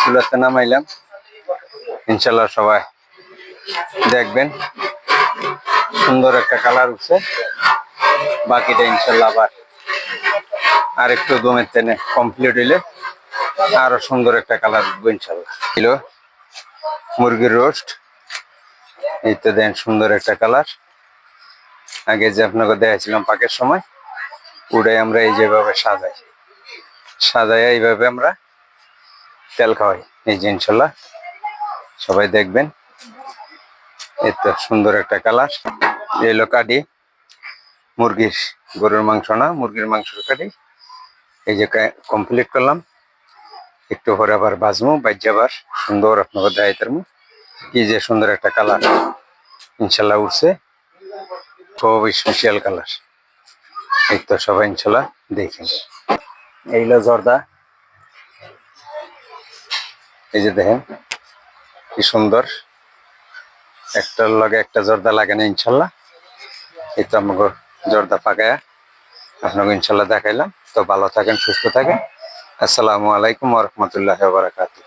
চুলাতে নামাইলাম, ইনশাল্লাহ সবাই দেখবেন সুন্দর একটা কালার উঠছে। বাকিটা ইনশাল্লাহ আবার আর একটু দমের তেনে কমপ্লিট হইলে আরো সুন্দর একটা কালার উঠবে ইনশাল্লাহ। ছিল মুরগির রোস্ট, এই তো দেন সুন্দর একটা কালার। আগে যে আপনাকে দেখাছিলাম পাকের সময়, ওটাই আমরা এই যেভাবে সাজাই এইভাবে আমরা তেল খাওয়াই। এই যে ইনশাল্লাহ সবাই দেখবেন, এই তো সুন্দর একটা কালার। এলো কাটি মুরগির, গরুর মাংস না, মুরগির মাংসের কাটি। এই যে কমপ্লিট করলাম, একটু পরে আবার ভাজবো, বাইজে আবার সুন্দর আপনাকে দেখাইতাম কি যে সুন্দর একটা কালার ইনশাল্লাহ উঠছে, খুব স্পেশাল কালার। এই তো সবাই ইনশাল্লাহ দেখেন। এইলো জর্দা, এই যে দেখেন কি সুন্দর, একটার লগে একটা জর্দা লাগে না ইনশাল্লাহ। এই তো আমাকে জর্দা পাকায়া আপনাকে ইনশাল্লাহ দেখাইলাম। তো ভালো থাকেন, সুস্থ থাকেন। আসসালামু আলাইকুম ওয়া রাহমাতুল্লাহি ওয়া বারাকাতুহু।